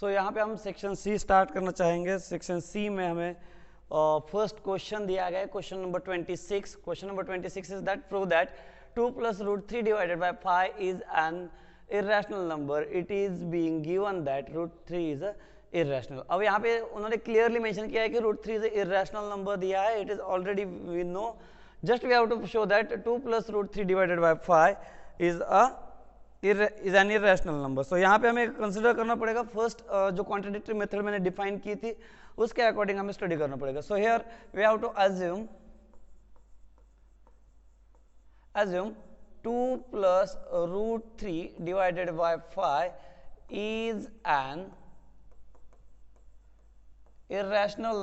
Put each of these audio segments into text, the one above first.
सो यहाँ पे हम सेक्शन सी स्टार्ट करना चाहेंगे। सेक्शन सी में हमें फर्स्ट क्वेश्चन दिया गया है, question number 26। Question number 26 is that prove that 2 + √3 divided by 5 is an irrational number. It is being given that √3 is a irrational. अब यहाँ पे उन्होंने क्लियरली मेंशन किया है कि √3 इज अ इरेशनल नंबर दिया है। It is already we know, just we have to show that 2 + √3 divided by 5 is an irrational number. So यहाँ पे हमें कंसिडर करना पड़ेगा फर्स्ट जो कॉन्ट्राडिक्टरी मेथड मैंने डिफाइन की थी उसके अकॉर्डिंग हमें स्टडी करना पड़ेगा। So here we have to assume 2 + √3 divided by 5 is an irrational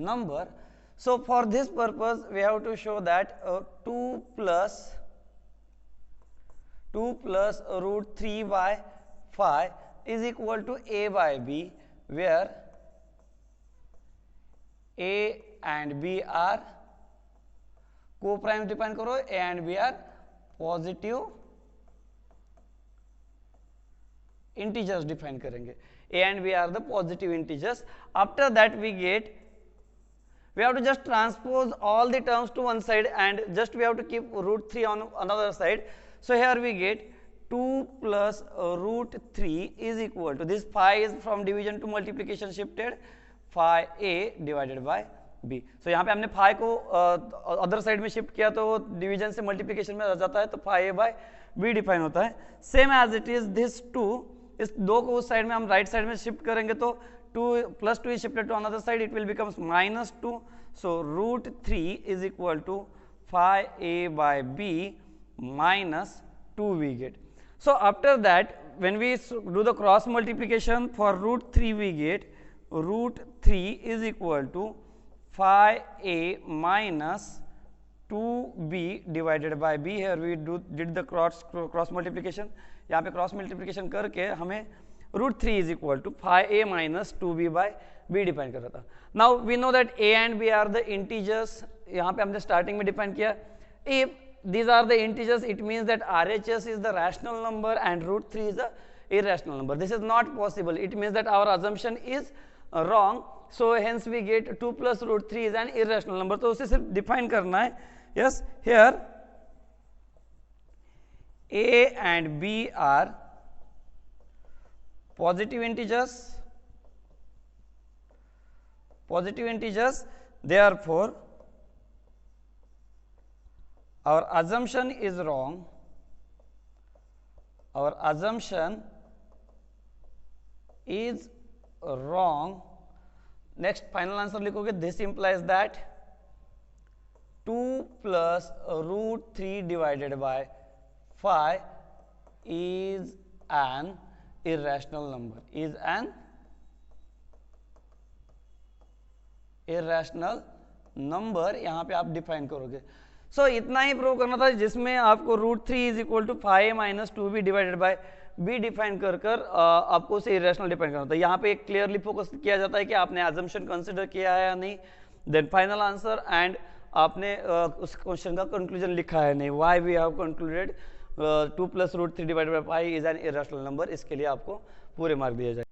number. So for this purpose we have to show that 2 plus √3 by 5 is equal to a by b, where a and b are co-primes। Define करो, a and b are positive integers define करेंगे। a and b are the positive integers. After that we have to just transpose all the terms to one side and just we have to keep √3 on another side. So here we get 2 + √3 is equal to this 5 is from division to multiplication shifted 5a divided by b. So यहाँ पे हमने 5 को other side में shift किया तो division से multiplication में आ जाता है, तो 5a/b डिफाइन होता है। Same as it is this 2, इस 2 को उस साइड में हम राइट साइड में शिफ्ट करेंगे तो 2 + 2 is shifted to another side, it will becomes -2. So √3 is equal to 5a/b -2 we get. So after that when we do the cross multiplication for √3 we get √3 is equal to 5a - 2b divided by b. Here we did the cross multiplication. यहाँ पे cross multiplication करके हमें √3 is equal to 5a - 2b/b define कर रहा था। Now we know that a and b are the integers. यहाँ पे हमने स्टार्टिंग में डिफाइन किया, if these are the integers it means that RHS is the rational number and √3 is the irrational number. This is not possible. It means that our assumption is wrong. So hence we get 2 + √3 is an irrational number. तो उसे सिर्फ define करना है। Yes, here a and b are positive integers, therefore our assumption is wrong. Next final answer लिखोगे, this implies that 2 + √3 divided by 5 is an irrational number, यहाँ पे आप define करोगे। सो इतना ही प्रूव करना था जिसमें आपको √3 is equal to 5a - 2b divided by b define कर आपको उसे इरेशनल डिफाइन करना था। यहाँ पे क्लियरली फोकस किया जाता है कि आपने अजम्पशन कंसिडर किया है या नहीं, देन फाइनल आंसर एंड आपने उस क्वेश्चन का कंक्लूजन लिखा है नहीं, why we have concluded 2 + √3 divided by 5 is an irrational number. इसके लिए आपको पूरे मार्क दिए जाए।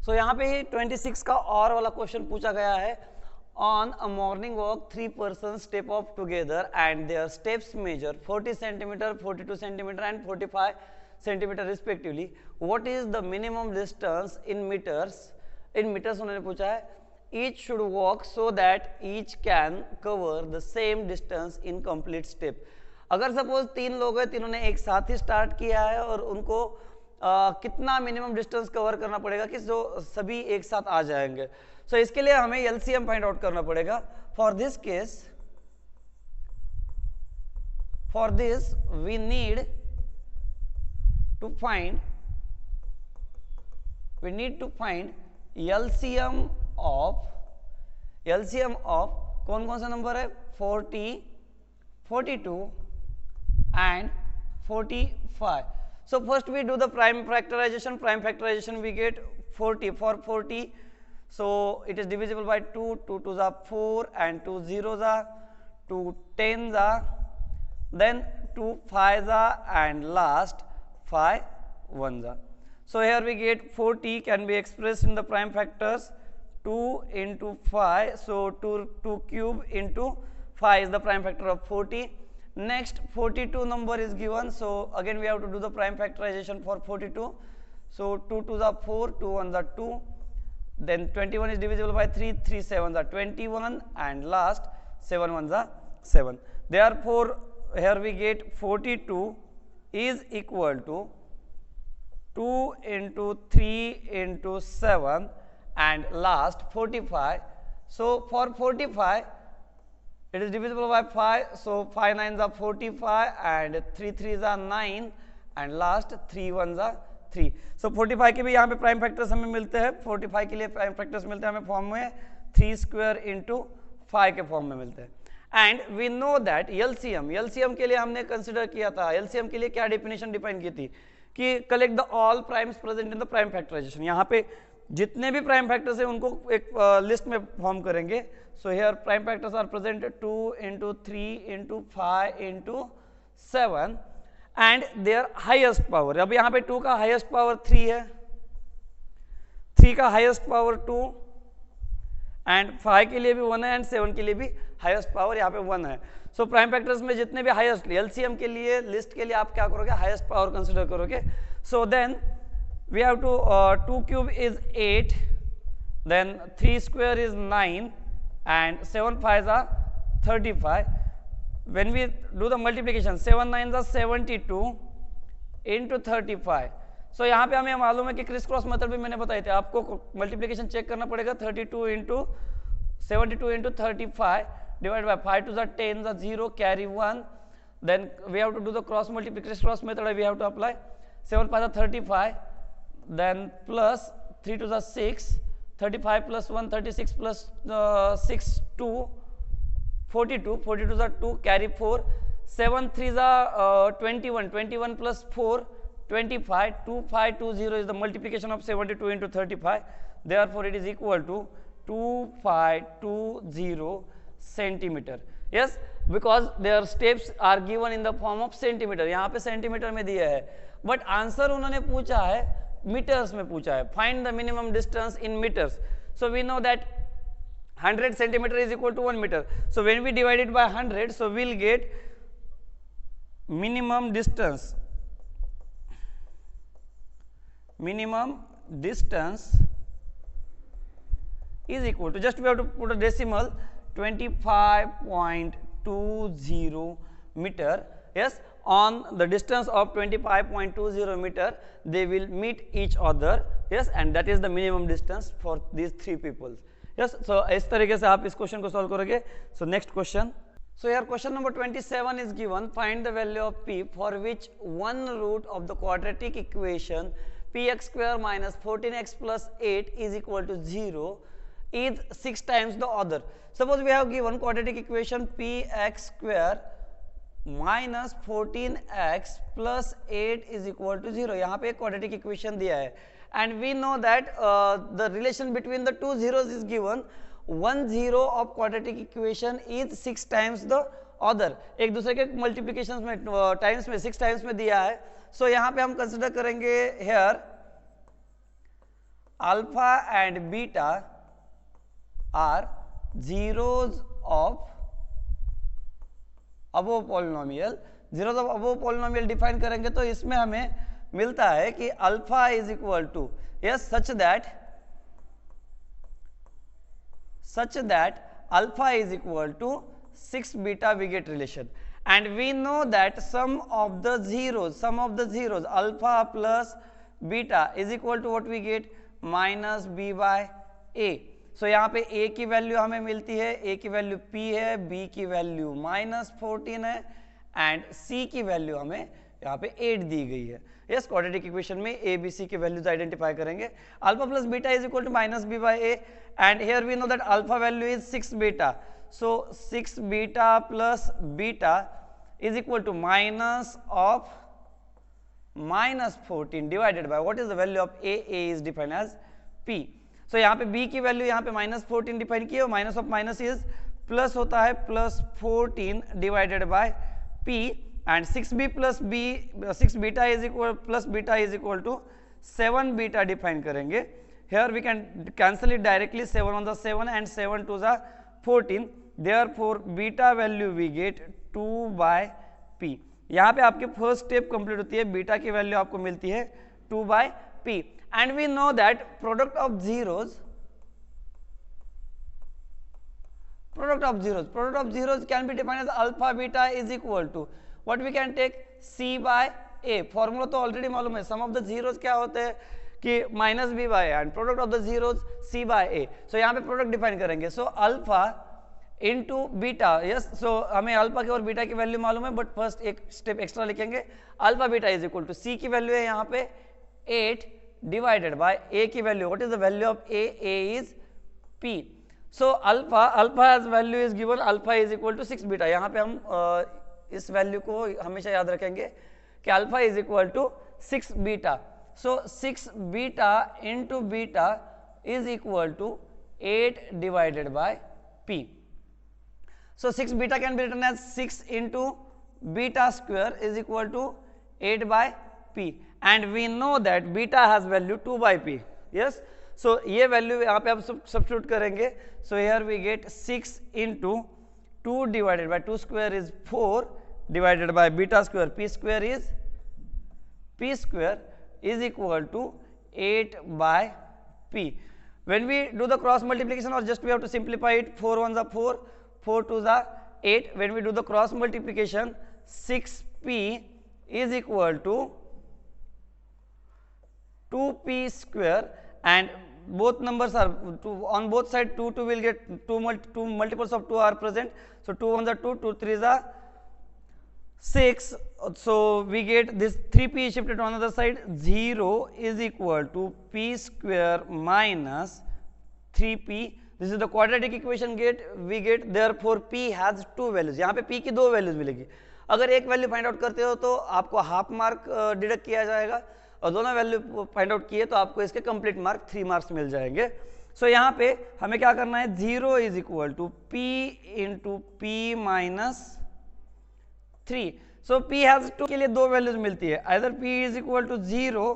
सो यहाँ पे 26 का और वाला क्वेश्चन पूछा गया है। On a morning walk 3 persons step off together and their steps measure 40 cm, 42 cm and 45 cm respectively. What is the minimum distance in meters? In meters उन्होंने पूछा है। Each should walk so that each can cover the same distance in complete step. अगर suppose 3 लोग हैं, तीनों ने एक साथ ही स्टार्ट किया है और उनको कितना मिनिमम डिस्टेंस कवर करना पड़ेगा कि जो सभी एक साथ आ जाएंगे। सो इसके लिए हमें एलसीएम फाइंड आउट करना पड़ेगा। For this we need to find LCM of कौन कौन सा नंबर है, 40, 42 and 45. So first we do the prime factorization we get 40 for 40 so it is divisible by 2, 2 2s are 4 and 2 zeros are 2 10s are, then 2 5s are, and last 5 1s are. So here we get 40 can be expressed in the prime factors 2 into 5, so 2 cube into 5 is the prime factor of 40. Next 42 number is given, so again we have to do the prime factorization for 42. So 2 2s are 4, 2 1s are 2, then 21 is divisible by 3, 3 7s are 21, and last 7 1s are 7. Therefore here we get 42 is equal to 2 into 3 into 7 and last 45. So for 45 it is divisible by 5, so 5 9s are 45 and 3 3s are 9 and last 3 1s are 3. So 45 के भी यहाँ पे prime factors हमें मिलते हैं, 45 के लिए prime factors मिलते हैं हमें फॉर्म में 3 स्क्वायर इंटू 5 के फॉर्म में मिलते हैं। And we know that LCM के लिए हमने कंसिडर किया था, एलसीएम के लिए क्या डेफिनेशन डिफाइन की थी कि collect the all primes present in the prime factorization. यहाँ पे जितने भी प्राइम फैक्टर्स हैं उनको एक लिस्ट में फॉर्म करेंगे। So here prime factors are present 2 into 3 into 5 into 7 and their highest power. अब यहाँ पे 2 का हाईएस्ट पावर 3 है, 3 का हाईएस्ट पावर 2 एंड 5 के लिए भी 1 है एंड 7 के लिए भी हाईएस्ट पावर यहाँ पे 1 है। सो प्राइम फैक्टर्स में जितने भी हाईएस्ट एलसीएम के लिए लिस्ट के लिए आप क्या करोगे, हाईएस्ट पावर कंसिडर करोगे। So then we have to 2 cube is 8, then 3 square is 9 and 7 5s are 35. When we do the multiplication 7 9s are 72 into 35. So यहाँ पे हमें मालूम है कि क्रिस क्रॉस मेथड भी मैंने बताए थे आपको, मल्टीप्लिकेशन चेक करना पड़ेगा 32 into 72 into 35 divided by 5 2s are 10s are 0 carry 1, then we have to do the cross multiplication cross method we have to apply 7 5s are 35, then plus 3 2s are 6, 35 plus 1 36 plus 6 2 42, 42s are 2 carry 4, 7 3s are 21, 21 plus 4 25, 2520 is the multiplication of 72 into 35, therefore it is equal to 2520 centimeter. Yes, because their steps are given in the form of centimeter, यहाँ पे centimetre में दिया है, but answer उन्होंने पूछा है metres में पूछा है, find the minimum distance in metres. So we know that 100 centimeter is equal to 1 meter. So when we divide it by 100, so we'll get minimum distance is equal to, just we have to put a decimal, 25.20 meter. Yes, on the distance of 25.20 meter they will meet each other. Yes, and that is the minimum distance for these 3 people. Yes, so इस तरीके से आप इस question को solve करोगे। So next question, so यार question number 27 is given, find the value of p for which one root of the quadratic equation px square minus 14x plus 8 is equal to 0 is 6 times the other. Suppose we have given quadratic equation px square minus 14x plus 8 is equal to 0. यहाँ पे एक quadratic equation दिया है and we know that the relation between the two zeros is given. One zero of quadratic equation is 6 times the other. एक दूसरे के multiplications में times में 6 times में दिया है. So यहाँ पे हम consider करेंगे here alpha and beta are zeros of above polynomial. Zeros of above polynomial define करेंगे तो इसमें हमें मिलता है कि alpha is equal to, yes, such that alpha is equal to 6 beta we get relation and we know that sum of the zeros alpha plus beta is equal to what we get minus B by a. So यहाँ पे a की value हमें मिलती है, a की value p है, b की value -14 है एंड c की वैल्यू हमें यहाँ पे 8 दी गई है. यस, क्वाड्रेटिक इक्वेशन में a b c के वैल्यूज आइडेंटिफाई करेंगे. Alpha plus beta is equal to minus B by A and here we know that alpha value is 6 beta. So 6 beta plus beta is equal to minus of -14 divided by what is the value of a is defined as p. सो यहाँ पे b की value यहाँ पे -14 define की है, minus of minus is plus होता है +14 divided by p and 6 beta is equal plus beta is equal to 7 beta define करेंगे. Here we can cancel it directly, 7 on the 7 and 7 to the 14. Therefore beta value we get 2/p. यहाँ पे आपके first step complete होती है, beta की value आपको मिलती है 2/p. And we know that product of zeros can be defined as alpha beta is equal to what we can take c/a. Formula तो ऑलरेडी मालूम है. सम ऑफ द जीरोज क्या होते हैं कि -b/a and product of the zeros c/a. So यहाँ पे product define करेंगे. So alpha into beta, yes. So हमें अल्फा की और बीटा की वैल्यू मालूम है, बट फर्स्ट एक स्टेप एक्स्ट्रा लिखेंगे. Alpha beta is equal to c की वैल्यू है यहाँ पे 8 डिवाइडेड बाय ए की वैल्यू. What is the value of A? A is p. So alpha as value is given, alpha is equal to 6 beta. यहाँ पे हम इस वैल्यू को हमेशा याद रखेंगे कि alpha is equal to 6 beta. So 6 beta into beta is equal to 8 divided by p. So 6 beta can be written as 6 into beta square is equal to 8/p, and we know that beta has value 2/p. Yes, so ये value यहाँ पे आप substitute करेंगे. So here we get 6 into 2 divided by 2 square is 4 divided by beta square p square is equal to 8/p. When we do the cross multiplication, or just we have to simplify it, 4 1s are 4, 4 2s are 8. When we do the cross multiplication, 6p is equal to 2p square, and both numbers are on both sides 2 will get 2 multiples of 2 are present. So 2 1s are 2, 2 3s are 6. So we get this 3p is shifted to another side. 0 is equal to p square minus 3p. This is the quadratic equation we get. Therefore p has 2 values. यहाँ पे p की 2 values मिलेगी. अगर एक value find out करते हो तो आपको हाफ मार्क डिडक्ट किया जाएगा, और दोनों वैल्यू फाइंड आउट किए तो आपको इसके कंप्लीट मार्क 3 मार्क्स मिल जाएंगे. सो यहाँ पे हमें क्या करना है, 0 is equal to p into p minus 3. So p has 2 के लिए 2 वैल्यूज मिलती है, either p is equal to 0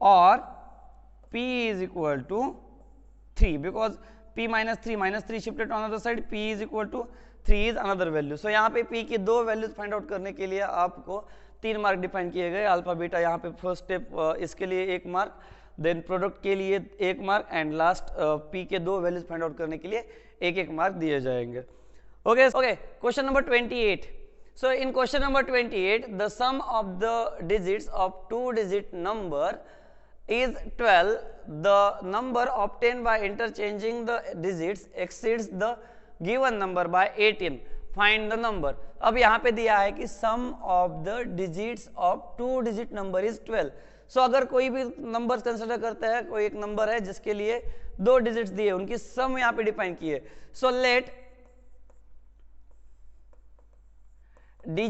और p is equal to 3, because p minus 3 shifted to another side, p is equal to 3 is another value. So यहाँ पे p की 2 values find out करने के लिए आपको 3 मार्क डिफाइन किए गए. अल्फा बीटा यहाँ पे फर्स्ट स्टेप इसके लिए 1 मार्क, देन प्रोडक्ट के लिए 1 मार्क, एंड लास्ट p के 2 वैल्यूज फाइंड आउट करने के लिए 1 मार्क दिए जाएंगे. Okay, question number 28. So in question number 28, the sum of the digits of 2-digit number is 12. The number obtained by interchanging the digits exceeds the given number by 18. Find the number. अब यहाँ पे दिया है कि sum of the digits of 2-digit number is 12. So अगर कोई भी number consider करता है, कोई एक नंबर है जिसके लिए 2 डिजिट्स दिए, उनकी सम यहाँ पे डिफाइन की है. So let the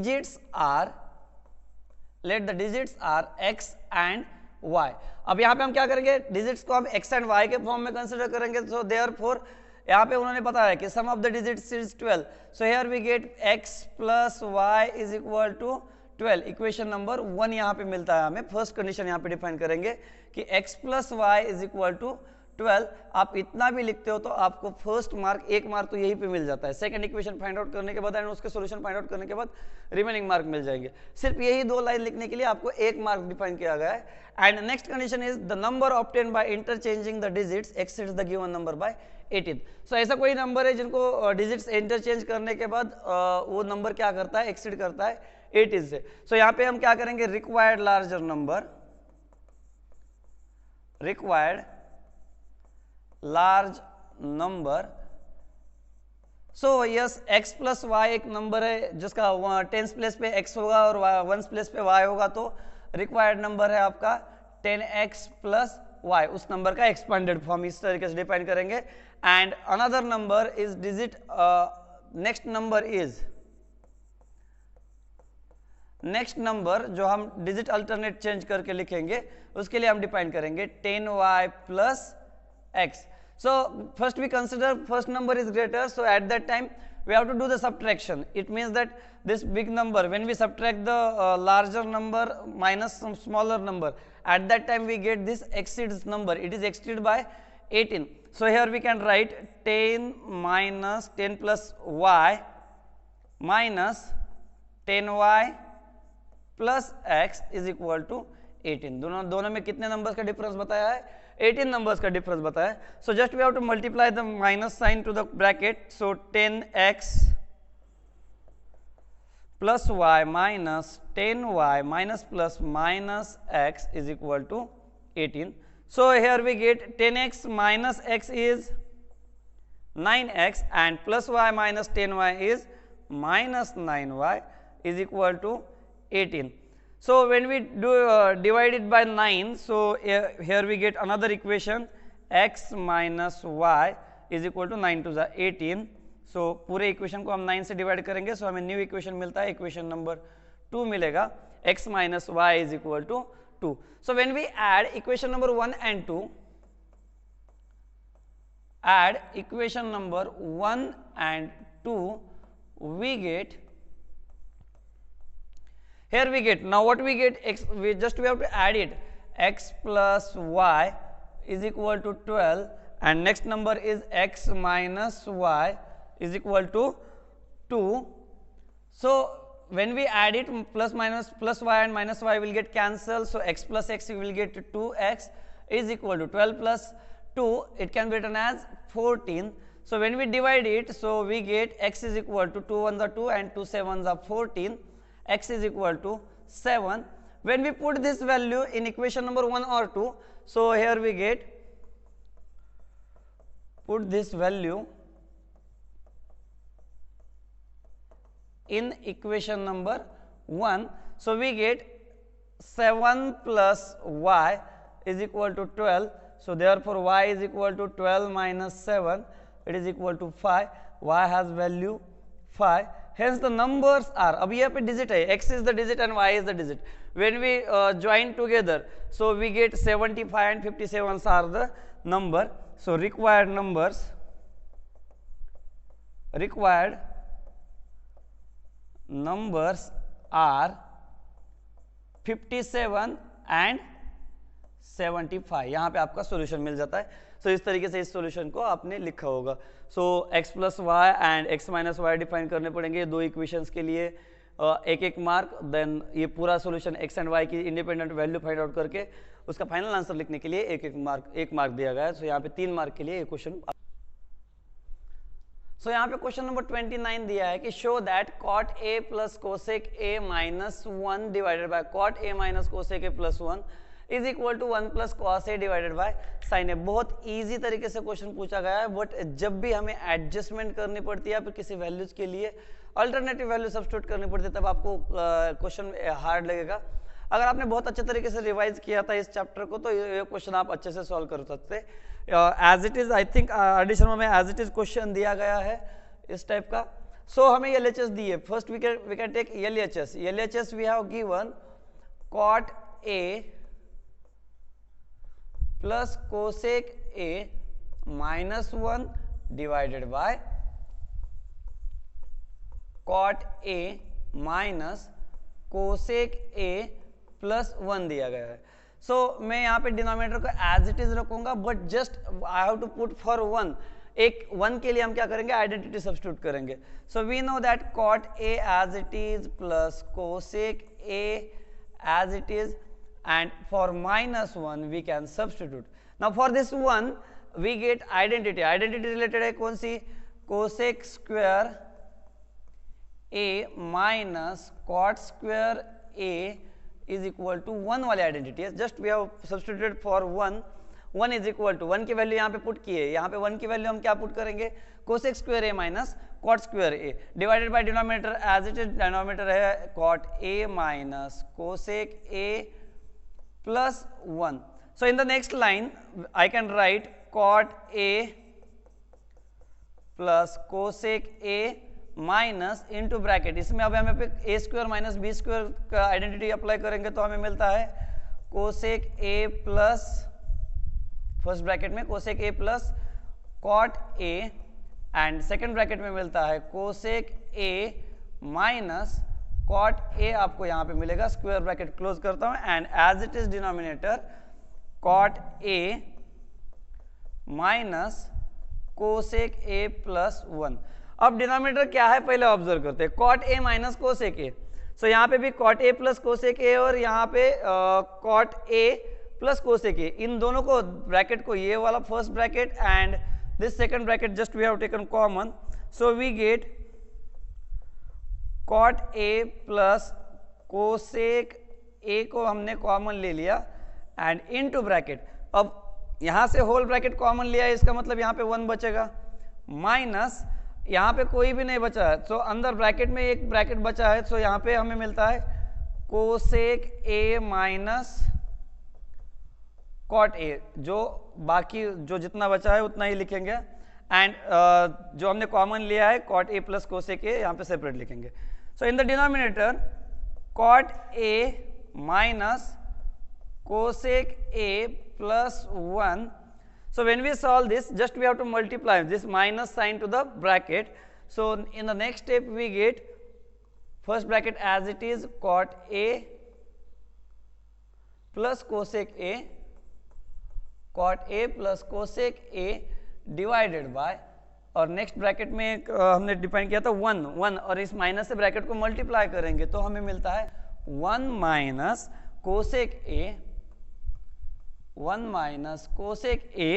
digits are x and y. अब यहाँ पे हम क्या करेंगे, डिजिट्स को हम x एंड y के फॉर्म में कंसिडर करेंगे. सो देयरफॉर यहाँ पे उन्होंने बताया कि sum of the digits is 12. So here we get x plus y is equal to 12. Equation number 1 यहाँ पे मिलता है हमें. फर्स्ट कंडीशन यहाँ पे डिफाइन करेंगे कि x plus y is equal to 12. आप इतना भी लिखते हो तो आपको फर्स्ट मार्क 1 मार्क तो यहीं पे मिल जाता है. सेकंड इक्वेशन फाइंड आउट करने के बाद एंड उसके सॉल्यूशन फाइंड आउट करने के बाद रिमेनिंग मार्क मिल जाएंगे. सिर्फ यही 2 लाइन लिखने के लिए आपको 1 मार्क डिफाइन किया गया है. And next condition is the number obtain by interchanging the digits exceeds the given number by 18. सो ऐसा कोई नंबर है जिनको डिजिट्स इंटरचेंज करने के बाद वो नंबर क्या करता है, एक्सीड करता है 18 से. सो यहाँ पे हम क्या करेंगे, required larger number, required large number. So yes, x plus Y एक नंबर है जिसका 10s प्लेस पे x होगा और 1s प्लेस पे y होगा, तो रिक्वायर्ड नंबर है आपका 10x प्लस y. उस नंबर का एक्सपेंडेड फॉर्म इस तरीके से डिफाइन करेंगे. And another number is digit, next number जो हम डिजिट अल्टरनेट चेंज करके लिखेंगे उसके लिए हम डिफाइन करेंगे 10y plus x. So first we consider first number is greater, so at that time we have to do the subtraction. It means that this big number, when we subtract the larger number minus some smaller number, at that time we get this exceeds number. It is exceeded by 18. So here we can write 10 minus 10 plus y minus 10y plus x is equal to 18. दोनों में कितने numbers का difference बताया है? 18 numbers का difference बताया है. So just we have to multiply the minus sign to the bracket. So 10x plus y minus 10y minus plus minus x is equal to 18. So here we get 10x minus x is 9x and plus y minus 10y is minus 9y is equal to 18. So when we do divide it by 9, so here we get another equation, x minus y is equal to 9 to the 18. So पूरे equation को हम 9 से divide करेंगे, सो हमें new equation मिलता है, equation number 2 मिलेगा, x minus y is equal to 2. So when we add equation number 1 and 2, add equation number 1 and 2, we get, here we get, now what we get, x, we have to add it, x plus y is equal to 12 and next number is x minus y is equal to 2. So when we add it, plus minus plus y and minus y will get cancelled, so x plus x will get 2x is equal to 12 plus 2, it can be written as 14. So when we divide it, so we get x is equal to 2 ones are 2 and 2 sevens are 14, x is equal to 7. When we put this value in equation number 1 or 2, so here we get, put this value in equation number 1, so we get 7 plus y is equal to 12. So therefore y is equal to 12 minus 7, it is equal to 5. Y has value 5. Hence the numbers are, अब यहाँ पे digit है, x is the digit and y is the digit. When we join together, so we get 75 and 57 are the number. So required numbers, are 57 and 75. यहाँ पे आपका solution मिल जाता है. सो इस तरीके से इस सॉल्यूशन को आपने लिखा होगा. So x plus Y and x minus Y define करने पड़ेंगे दो इक्वेशंस के लिए, एक एक मार्क. देन ये पूरा सॉल्यूशन x एंड y की इंडिपेंडेंट वैल्यू फाइंड आउट करके उसका फाइनल आंसर लिखने के लिए एक मार्क दिया गया है. सो यहाँ पे 3 मार्क के लिए ये क्वेश्चन. सो यहाँ पे क्वेश्चन नंबर 29 दिया है कि show that cot a plus cosec a minus 1 divided by cot a minus cosec a plus 1 is equal to 1 plus cos A divided by sine a. बहुत इजी तरीके से क्वेश्चन पूछा गया है, बट जब भी हमें एडजस्टमेंट करनी पड़ती है, फिर किसी वैल्यूज के लिए अल्टरनेटिव वैल्यू सब्स्टिट्यूट करनी पड़ती है, तब आपको क्वेश्चन हार्ड लगेगा. अगर आपने बहुत अच्छे तरीके से रिवाइज किया था इस चैप्टर को, तो ये क्वेश्चन आप अच्छे से सॉल्व कर सकते. As it is, I think addition में एज इट इज क्वेश्चन दिया गया है इस टाइप का. सो हमें LHS दी है. First we can take LHS. LHS we have given cot A plus cosec A minus 1 divided by cot A minus cosec A plus 1 दिया गया है. सो मैं यहाँ पे डिनोमिनेटर को एज इट इज रखूंगा, but just I have to put for 1. एक 1 के लिए हम क्या करेंगे, आइडेंटिटी सब्स्टिट्यूट करेंगे. So we know that cot A as it is plus cosec A as it is, and for minus 1 we can substitute. Now for this one we get identity. Identity related है कौन सी, cosec square A minus cot square A is equal to 1 वाली identity है. Just we have substituted for 1. 1 is equal to 1 की value यहाँ पे put की है. यहाँ पे 1 की वैल्यू हम क्या पुट करेंगे, cosec square A minus cot square A divided by denominator as it is. Denominator है cot A minus cosec A plus 1. So in the next line I can write cot A plus cosec A minus into bracket. इसमें अब हमें पे A square minus B square का identity apply करेंगे तो हमें मिलता है cosec A plus, first bracket में cosec A plus cot A and second bracket में मिलता है cosec A minus cot A आपको यहाँ पे मिलेगा, स्क्वायर ब्रैकेट क्लोज करता हूं and as it is denominator cot A minus cosec A plus 1। अब डिनोमिनेटर क्या है पहले ऑब्जर्व करते हैं, cot A minus cosec a. So यहाँ पे भी cot a plus cosec a और यहाँ पे cot a plus cosec a, इन दोनों को ब्रैकेट को ये वाला first bracket and this second bracket just we have taken common, so we get cot a plus cosec a को हमने कॉमन ले लिया एंड इनटू ब्रैकेट, अब यहां से होल ब्रैकेट कॉमन लिया है, इसका मतलब यहाँ पे 1 बचेगा माइनस यहाँ पे कोई भी नहीं बचा है, सो अंदर ब्रैकेट में एक ब्रैकेट बचा है, सो यहाँ पे हमें मिलता है cosec A minus cot A, जो बाकी जो जितना बचा है उतना ही लिखेंगे एंड जो हमने कॉमन लिया है cot a plus cosec a यहाँ पे सेपरेट लिखेंगे। So in the denominator cot A minus cosec a plus 1. So when we solve this, just we have to multiply this minus sign to the bracket. So in the next step we get first bracket as it is cot a plus cosec a, cot a plus cosec a divided by, और next bracket में हमने define किया था 1 और इस minus से bracket को multiply करेंगे तो हमें मिलता है 1 minus cosec A, 1 minus cosec A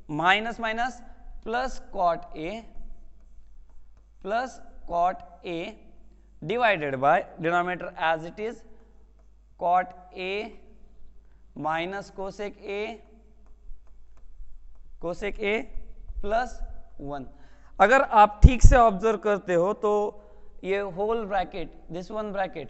minus minus plus cot A divided by denominator as it is cot A minus cosec A plus 1। अगर आप ठीक से ऑब्जर्व करते हो तो ये whole bracket, this one bracket,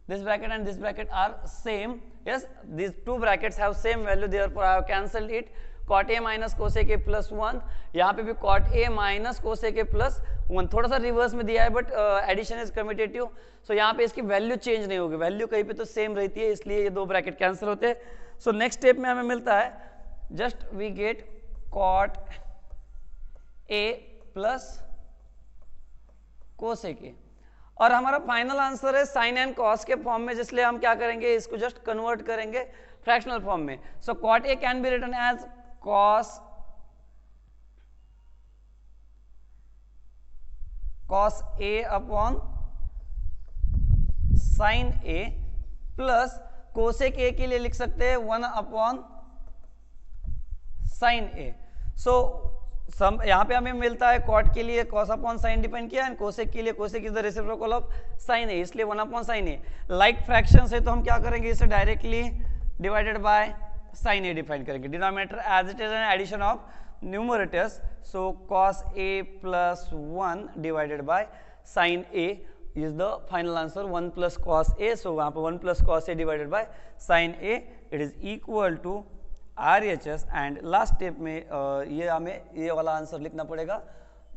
this bracket and this bracket are same. Yes, these two brackets have same value, therefore I have cancelled it. Cot a minus cosec a plus 1, यहाँ पे भी cot a minus cosec a plus 1, थोड़ा सा reverse में दिया है but addition is commutative, सो यहाँ पे इसकी वैल्यू चेंज नहीं होगी, वैल्यू कहीं पे तो सेम रहती है, इसलिए ये दो ब्रैकेट कैंसिल होते हैं। सो नेक्स्ट स्टेप में हमें मिलता है just we get cot a plus cosec a, और हमारा फाइनल आंसर है साइन एंड कॉस के फॉर्म में, इसलिए हम क्या करेंगे इसको जस्ट कन्वर्ट करेंगे फ्रैक्शनल फॉर्म में। So cot a can be written as cos a upon sine a plus cosec a के लिए लिख सकते हैं 1 अपॉन साइन ए। सो सम यहाँ पे हमें मिलता है कॉट के लिए कॉस अपॉन साइन डिपेंड किया एंड कोसेक के लिए cosec is the reciprocal of sine a, इसलिए 1 upon sine a. Like fraction है तो हम क्या करेंगे इसे directly divided by sine a define करेंगे, denominator as it is an addition of numerators, so cos a plus 1 divided by sine a is the final answer 1 plus cos a, so वहाँ पे 1 plus cos A divided by sine A, it is equal to RHS and last step में ये हमें ये वाला answer लिखना पड़ेगा,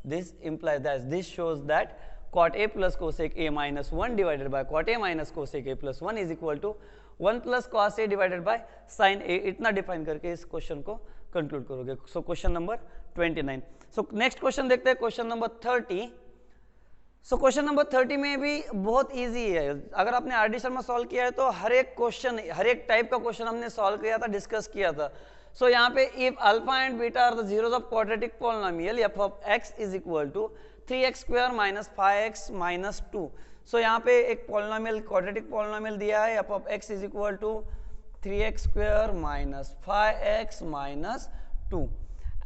this implies that this shows that cot a plus cosec a minus 1 divided by cot a minus cosec a plus 1 is equal to 1 plus cos a divided by sin a। इतना define करके इस question को conclude करोगे। So question number 29। So next question देखते हैं question number 30। So question number 30 में भी बहुत इजी है, अगर आपने आर.डी. शर्मा सॉल्व किया है तो हर एक क्वेश्चन हर एक टाइप का क्वेश्चन हमने सॉल्व किया था, डिस्कस किया था। सो यहाँ पे if alpha and beta are the zeros of quadratic polynomial f of x is equal to 3x square minus 5x minus 2। So यहाँ पे एक पॉलिनोमियल क्वाड्रेटिक पॉलिनोमियल दिया है f of x is equal to 3x square minus 5x minus 2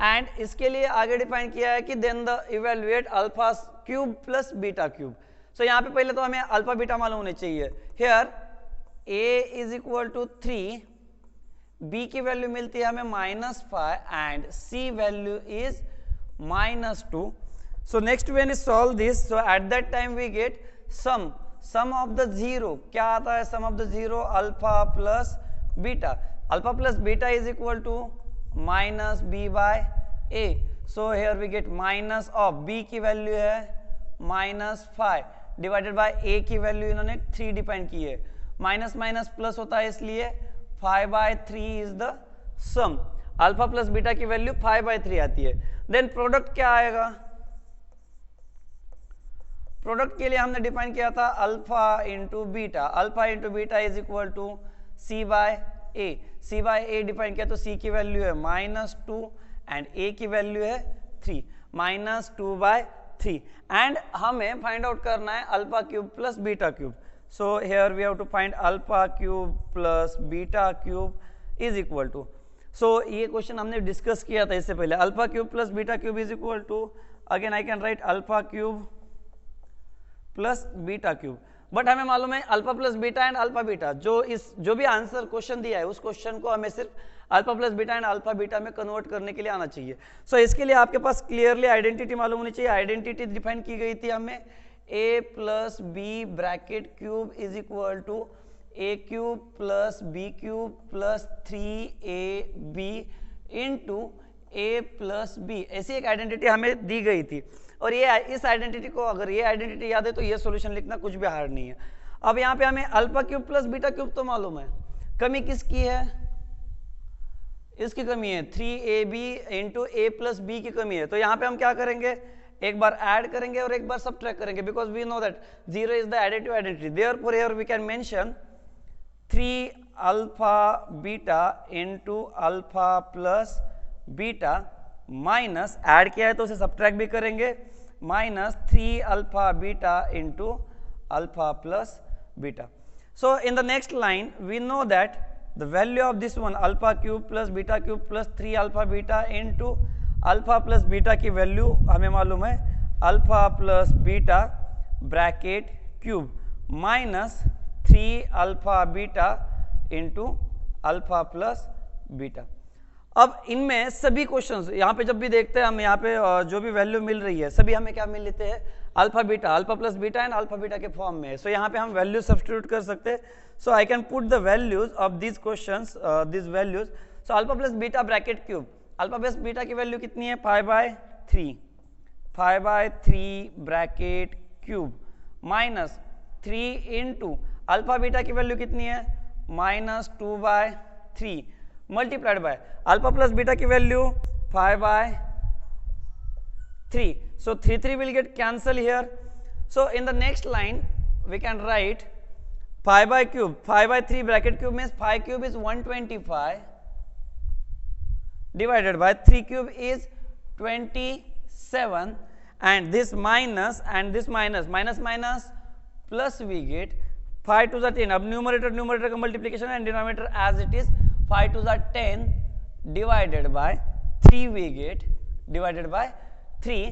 and इसके लिए आगे define किया है कि then the evaluate alpha cube plus beta cube. So यहाँ पे पहले तो हमें अल्फा बीटा मालूम होने चाहिए। Here a is equal to 3, b की वैल्यू मिलती है हमें -5 and c value is -2। So next when we solve this, so at that time we get sum of the zero, क्या आता है sum of the zero alpha plus beta, alpha plus beta is equal to minus B by a. So here we get minus of b की value है -5 divided by a की value इन्होंने 3 define की है, minus minus plus होता है इसलिए 5/3 is the sum, alpha plus beta की वैल्यू 5/3 आती है। देन प्रोडक्ट क्या आएगा, प्रोडक्ट के लिए हमने डिफाइन किया था alpha into beta, alpha into beta is equal to C by A, C by A define किया तो सी की वैल्यू है -2 एंड ए की वैल्यू है 3, -2/3 एंड हमें फाइंड आउट करना है alpha cube plus beta cube. So here we have to find alpha cube plus beta cube is equal to, so ये क्वेश्चन हमने डिस्कस किया था इससे पहले, alpha cube plus beta cube is equal to, again I can write alpha cube plus beta cube, but हमें मालूम है alpha plus beta and alpha beta, जो भी आंसर क्वेश्चन दिया है उस क्वेश्चन को हमें सिर्फ alpha plus beta and alpha beta में कन्वर्ट करने के लिए आना चाहिए. सो इसके लिए आपके पास क्लियरली आइडेंटिटी मालूम होनी चाहिए. आइडेंटिटी डिफाइन की गई थी हमें a plus B bracket cube is equal to A cube plus B cube plus 3ab into A plus B, ऐसी एक आइडेंटिटी हमें दी गई थी. और ये इस आइडेंटिटी को, अगर ये आइडेंटिटी याद है तो ये सॉल्यूशन लिखना कुछ भी हार्ड नहीं है. अब यहाँ पे हमें alpha cube plus beta cube तो मालूम है, कमी किसकी है, इसकी कमी है 3ab into A plus B की कमी है. तो यहाँ पे हम क्या करेंगे, एक बार ऐड करेंगे और एक बार सबट्रैक्ट करेंगे, because we know that 0 is the additive identity. Therefore here we can mention 3 alpha beta into alpha plus beta minus, add किया है तो उसे सबट्रैक्ट भी करेंगे, -3 alpha beta into alpha plus beta. So in the next line we know that the value of this one alpha cube plus beta cube plus 3 alpha beta into alpha plus beta की value हमें मालूम है alpha plus beta bracket cube minus 3 alpha beta into alpha plus beta. अब इनमें सभी questions यहाँ पे जब भी देखते हैं हम, यहाँ पे जो भी वैल्यू मिल रही है सभी हमें क्या मिल लेते हैं, alpha beta, alpha plus beta and alpha beta के फॉर्म में. सो यहाँ पे हम वैल्यू सब्स्टिट्यूट कर सकते हैं. So I can put the values of this questions, this values. So alpha plus beta bracket cube, alpha plus beta की value कितनी है 5/3, 5/3 bracket cube minus 3 into alpha beta की वैल्यू कितनी है -2/3 multiplied by alpha plus beta की value 5/3. So 3 will get cancel here. So in the next line we can write 5/cube, 5/3 bracket cube means 5 cube is 125 divided by 3 cube is 27 and this minus and this minus plus we get 5 to the 10. अब numerator का multiplication and denominator as it is 5 to the 10 divided by 3 we get divided by 3.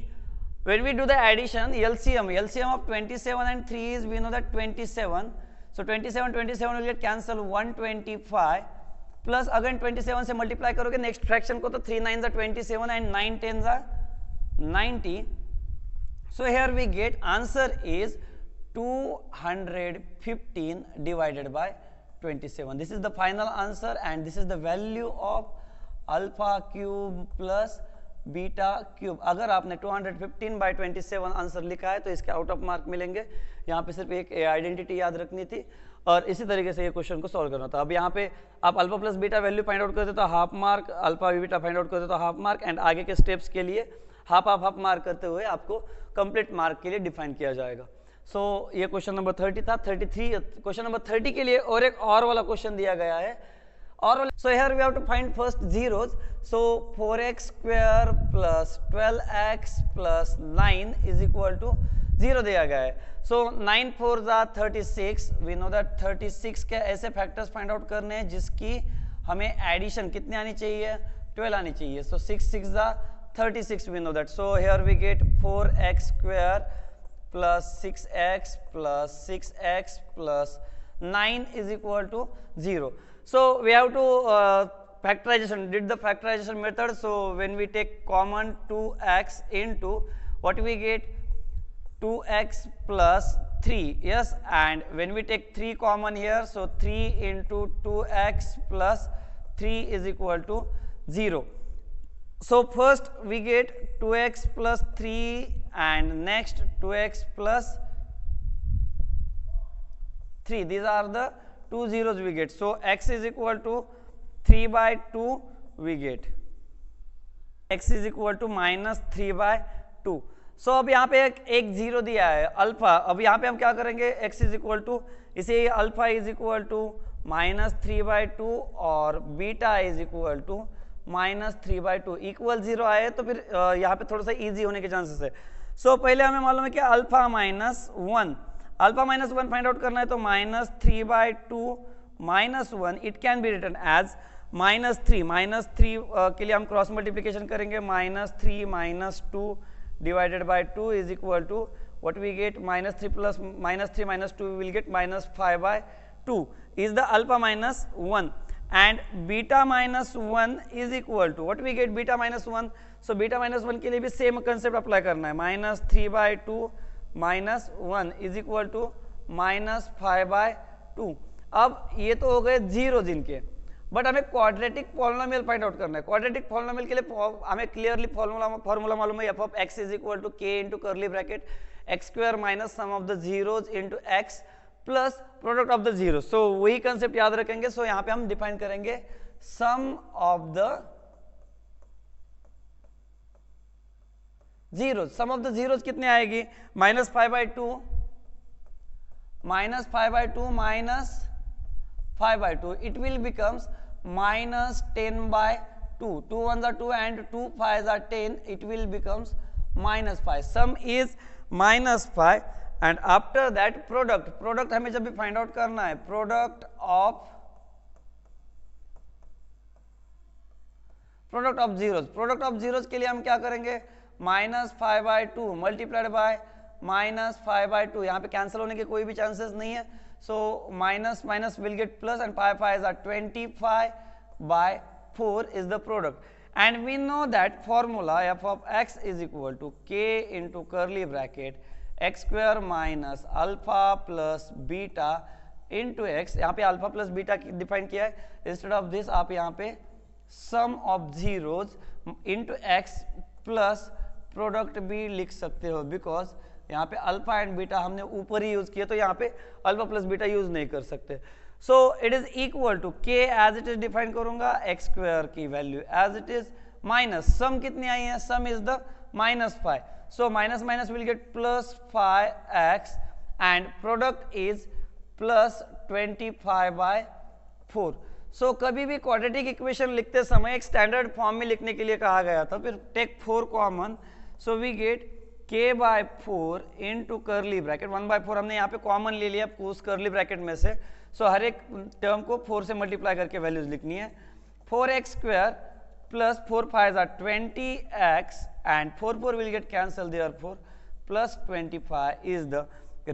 When we do the addition, LCM of 27 and 3 is, we know that 27. So 27 will get cancel 125 plus again 27 से multiply करोगे next fraction को तो 3 9s are 27 and 9 10s are 90. So here we get answer is 215 divided by 27. This is the final answer and this is the value of alpha cube plus beta cube. अगर आपने 215/27 answer लिखा है तो इसके out of mark मिलेंगे. यहाँ पे सिर्फ एक आइडेंटिटी याद रखनी थी और इसी तरीके से ये क्वेश्चन को सॉल्व करना था. अब यहाँ पे आप alpha plus beta value find out करते तो half mark, alpha beta find out करते तो हाफ मार्क एंड आगे के स्टेप्स के लिए हाफ मार्क करते हुए आपको कंप्लीट मार्क के लिए डिफाइन किया जाएगा. सो ये क्वेश्चन नंबर 30 था. 33 क्वेश्चन नंबर 30 के लिए और एक और वाला क्वेश्चन दिया गया है. और so here we have to find first zeros. So 4x square plus 12x plus 9 is equal to 0 दिया गया है. So 9 4s are 36. We know that 36 के ऐसे फैक्टर्स फाइंड आउट करने हैं जिसकी हमें एडिशन कितनी आनी चाहिए, 12 आनी चाहिए. So 6 6s are 36. We know that. So here we get 4x square plus 6x plus 6x plus 9 is equal to 0. So we have to factorization, did the factorization method. So when we take common 2x into what we get 2x plus 3, yes, and when we take 3 common here, so 3 into 2x plus 3 is equal to 0. So first we get 2x plus 3 and next 2x plus 3. These are the two zeros we get. So x is equal to 3/2 we get. x is equal to -3/2। So अब यहाँ पे एक zero दिया है alpha. अब यहाँ पे हम क्या करेंगे, x इज इक्वल टू इसे अल्फा इज इक्वल टू -3/2 और beta is equal to -3/2 equal 0 आए तो फिर यहाँ पे थोड़ा सा इजी होने के चांसेस है। सो पहले हमें मालूम है कि अल्फा -1 फाइंड आउट करना है, तो -3/2 -1 it can be written as -3 के लिए हम क्रॉस मल्टीप्लीकेशन करेंगे, -3 - 2 divided by 2 is equal to what we get, -3 plus -3 minus 2 we will get -5/2 is the alpha -1 and beta -1 is equal to what we get, beta -1। so beta -1 के लिए भी same concept apply करना है, -3/2 -1 is equal to -5/2। अब ये तो हो गए जीरो जिनके, बट हमें क्वाड्रेटिक पॉलिनोमियल फाइंड आउट करना है। क्वाड्रेटिक पॉलिनोमियल के लिए हमें क्लियरली फॉर्मूला मालूम है, f of x is equal to k into curly bracket x square minus sum of the zeros into x plus product of the zero. So वही concept याद रखेंगे। सो यहाँ पे हम डिफाइन करेंगे sum of the zeros. Sum of the zeros कितने आएगी, -5/2 -5/2 it will becomes -10/2, 2 1s are 2 and 2 5s are 10, it will becomes -5। sum is -5 and after that product हमें जब भी फाइंड आउट करना है, प्रोडक्ट ऑफ जीरोज के लिए हम क्या करेंगे, -5/2 मल्टीप्लाइड बाय -5/2, यहाँ पे कैंसिल होने के कोई भी चांसेस नहीं है। So minus will get plus and 5 5s are 25/4 is the product, and we know that formula f of x is equal to k into curly bracket x square minus alpha plus beta into x। यहाँ पे alpha plus beta define किया है, instead of this आप यहाँ पे sum of zeros into x plus product भी लिख सकते हो, बिकॉज यहाँ पे अल्फा एंड बीटा हमने ऊपर ही यूज किया, तो यहाँ पे अल्फा प्लस बीटा यूज नहीं कर सकते। So it is equal to k as it is define करूंगा, एक्स स्क्वायर की value as it is minus sum कितनी आई है, sum is the -5। So minus will get +5x and product is +25/4। So कभी भी क्वाड्रेटिक इक्वेशन लिखते समय एक स्टैंडर्ड फॉर्म में लिखने के लिए कहा गया था, फिर take 4 common, so we get k/4 into curly bracket 1/4 हमने यहाँ पे कॉमन ले लिया उस कर्ली ब्रैकेट में से। सो हर एक टर्म को 4 से मल्टीप्लाई करके वैल्यूज लिखनी है, 4x square plus 4 5s are 20x and 4 will get cancelled, therefore +25 is the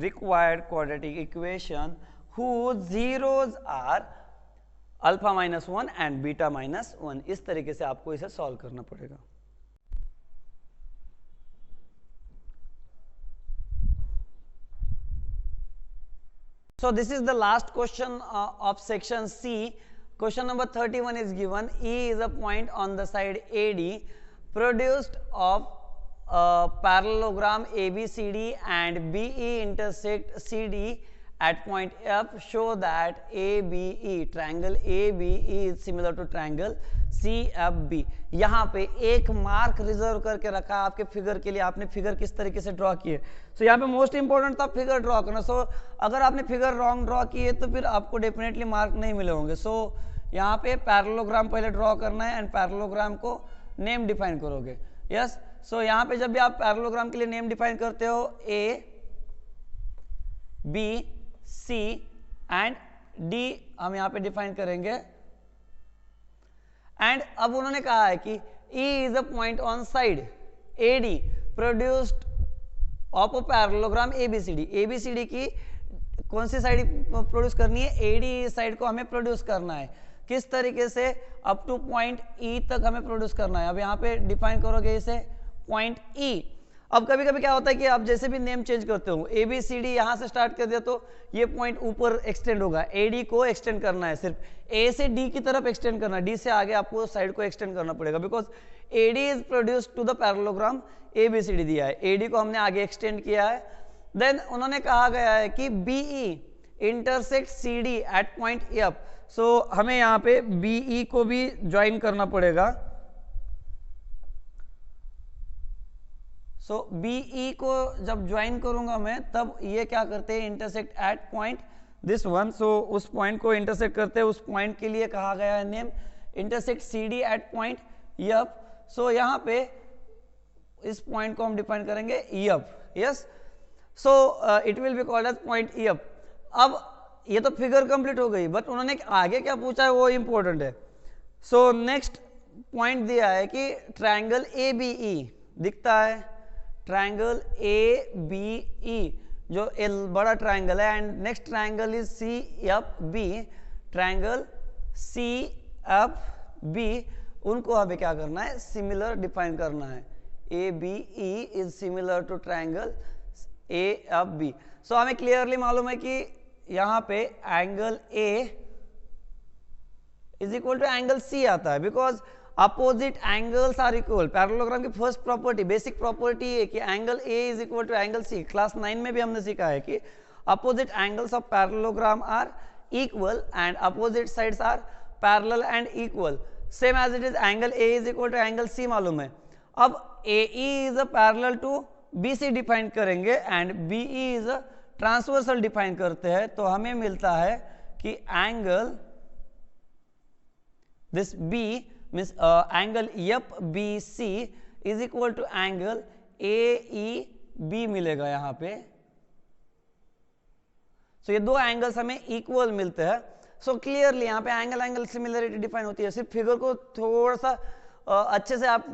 required quadratic equation whose zeros are alpha -1 and beta -1। इस तरीके से आपको इसे सॉल्व करना पड़ेगा। So this is the last question of section C. Question number 31 is given. E is a point on the side AD produced of parallelogram ABCD and BE intersect CD at point F. Show that ABE triangle ABE is similar to triangle CFB। यहाँ पे एक mark reserve करके रखा आपके figure के लिए, आपने figure किस तरीके से ड्रॉ किए। सो यहाँ पे मोस्ट इंपॉर्टेंट था फिगर ड्रॉ करना। सो अगर आपने फिगर रॉन्ग ड्रॉ किए तो फिर आपको डेफिनेटली मार्क नहीं मिले होंगे। सो यहाँ पे पैरेललोग्राम पहले ड्रॉ करना है एंड पैरेललोग्राम को नेम डिफाइन करोगे। यस, सो यहाँ पे जब भी आप पैरेललोग्राम के लिए नेम डिफाइन करते हो, A B C and D हम यहाँ पे डिफाइन करेंगे। एंड अब उन्होंने कहा है कि E is a point on side AD produced of a parallelogram ABCD। ABCD की कौन सी साइड प्रोड्यूस करनी है, AD साइड को हमें प्रोड्यूस करना है। किस तरीके से, अप टू पॉइंट E तक हमें प्रोड्यूस करना है। अब यहाँ पे डिफाइन करोगे इसे पॉइंट E। अब कभी कभी क्या होता है कि आप जैसे भी नेम चेंज करते हो, ABCD यहाँ से स्टार्ट कर दिया तो ये पॉइंट ऊपर एक्सटेंड होगा, AD को एक्सटेंड करना है, सिर्फ A से D की तरफ एक्सटेंड करना है, D से आगे आपको साइड को एक्सटेंड करना पड़ेगा, because AD is produced to the parallelogram ABCD दिया है, AD को हमने आगे एक्सटेंड किया है। देन उन्होंने कहा गया है कि BE intersect CD at point F। So हमें यहाँ पे BE को भी ज्वाइन करना पड़ेगा सो बी ई को जब ज्वाइन करूंगा मैं तब ये क्या करते हैं, intersect at point this one. So उस पॉइंट को इंटरसेक्ट करते हैं, उस पॉइंट के लिए कहा गया है name intersect C D at point yup. So यहाँ पे इस पॉइंट को हम डिफाइन करेंगे yup, yes. So it will be called as point yup. अब ये तो फिगर कंप्लीट हो गई, बट उन्होंने आगे क्या पूछा है वो इंपॉर्टेंट है। सो नेक्स्ट पॉइंट दिया है कि ट्रायंगल ए बी ई दिखता है, ट्रायंगल ए बी ई जो एल बड़ा ट्रायंगल है, and next triangle is C F B, triangle C F B, उनको हमें क्या करना है, सिमिलर डिफाइन करना है। A B E is similar to triangle A F B. So हमें क्लियरली मालूम है कि यहाँ पे angle A is equal to angle C आता है, because opposite angles are equal. Parallelogram की फर्स्ट प्रॉपर्टी, बेसिक प्रॉपर्टी है कि angle A is equal to angle C. Class 9 में भी हमने सीखा है कि opposite angles of parallelogram are equal and opposite sides are parallel and equal, same as it is angle A is equal to angle C मालूम है। अब A E is a parallel to B C define करेंगे and B E is a transversal define करते हैं, तो हमें मिलता है कि angle this B means angle F B C is equal to angle A E B मिलेगा यहाँ पे। सो ये दो एंगल्स हमें इक्वल मिलते हैं। सो क्लियरली यहाँ पे एंगल एंगल सिमिलरिटी डिफाइन होती है। सिर्फ फिगर को थोड़ा सा अच्छे से आप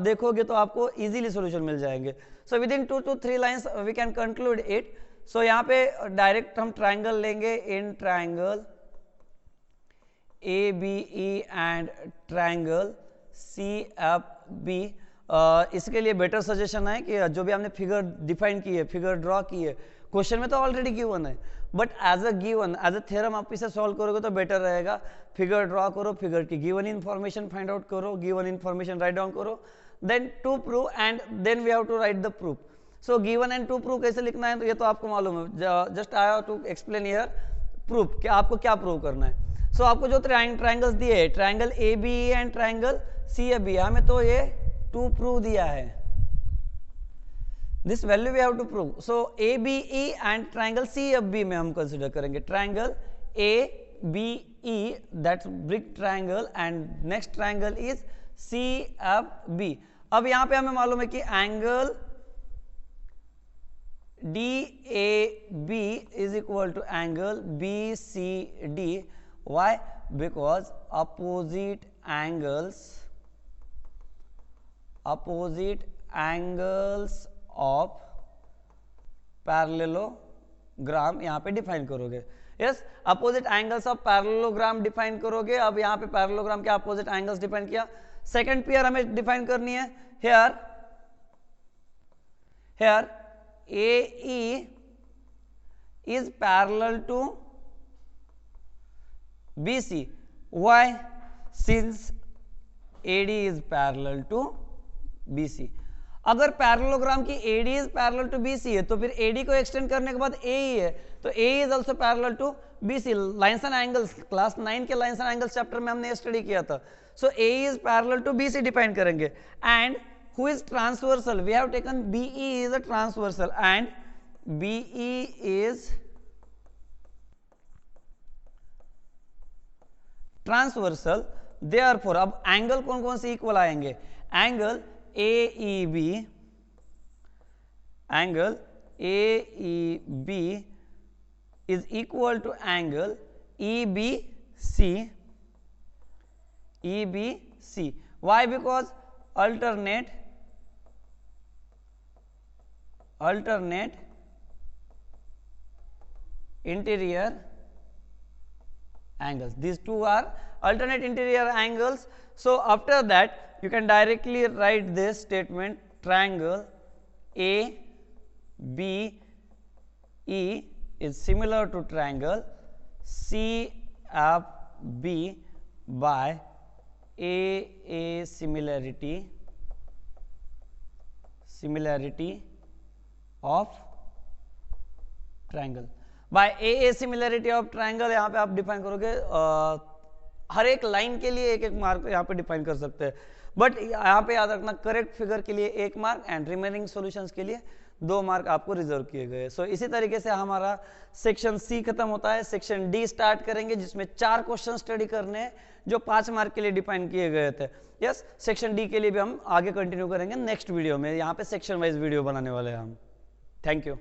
देखोगे तो आपको इजीली सॉल्यूशन मिल जाएंगे। So within 2 to 3 lines we can conclude it. So यहाँ पे डायरेक्ट हम ट्राइंगल लेंगे, in triangle A B E and triangle C F B. इसके लिए बेटर सजेशन है कि जो भी हमने फिगर डिफाइन की है, फिगर ड्रॉ की है, क्वेश्चन में तो ऑलरेडी गिवन है, but as a given, as a theorem आप इसे सॉल्व करोगे तो बेटर रहेगा। फिगर ड्रॉ करो, फिगर की गिवन इन्फॉर्मेशन फाइंड आउट करो, गिवन इन्फॉर्मेशन राइट डाउन करो, then to prove and then we have to write the proof. So given and to prove कैसे लिखना है तो ये तो आपको मालूम है, just I have to explain here proof कि आपको क्या प्रूव करना है। सो आपको जो ट्राइंगल्स दिए है, triangle A B and triangle C F B, हमें तो ये टू प्रूव दिया है, this value we have to prove. So A B E and triangle C F B में हम कंसिडर करेंगे triangle A B E, that's big triangle, and next triangle is C F B. अब यहां पे हमें मालूम है कि angle D A B is equal to angle B C D. Why? Because opposite angles of parallelogram यहाँ पे define करोगे। Yes, opposite angles of parallelogram define करोगे। अब यहाँ पे पैरेललोग्राम के अपोजिट एंगल्स डिफाइन किया। सेकंड पेयर हमें डिफाइन करनी है। Here A E is parallel to BC. Why? Since AD is parallel to BC. अगर पैरेललोग्राम की AD is parallel to BC है तो फिर AD को एक्सटेंड करने के बाद AE है, तो AE is also parallel to BC. Lines and angles, class 9 के लाइन्स एंड एंगल्स चैप्टर में हमने स्टडी किया था। So AE is parallel to BC define करेंगे। And who is transversal? We have taken BE is a transversal and BE is transversal. Therefore अब angle कौन कौन से इक्वल आएंगे? Angle A E B, angle A E B is equal to angle E B C, E B C. Why? Because alternate interior angles. These two are alternate interior angles. So after that you can directly write this statement: triangle A B E is similar to triangle C F B by A similarity of triangle. By a similarity of triangle यहाँ पे आप define करोगे। हर एक line के लिए एक एक mark यहाँ पे डिफाइन कर सकते हैं। बट यहाँ पे याद रखना करेक्ट फिगर के लिए 1 मार्क एंड रिमेनिंग सॉल्यूशंस के लिए 2 मार्क आपको रिजर्व किए गए। सो इसी तरीके से हमारा सेक्शन सी खत्म होता है। सेक्शन डी स्टार्ट करेंगे जिसमें 4 क्वेश्चन स्टडी करने हैं जो 5 मार्क के लिए डिफाइन किए गए थे। यस, सेक्शन डी के लिए भी हम आगे कंटिन्यू करेंगे नेक्स्ट वीडियो में। यहाँ पे सेक्शन वाइज वीडियो बनाने वाले हैं हम। Thank you.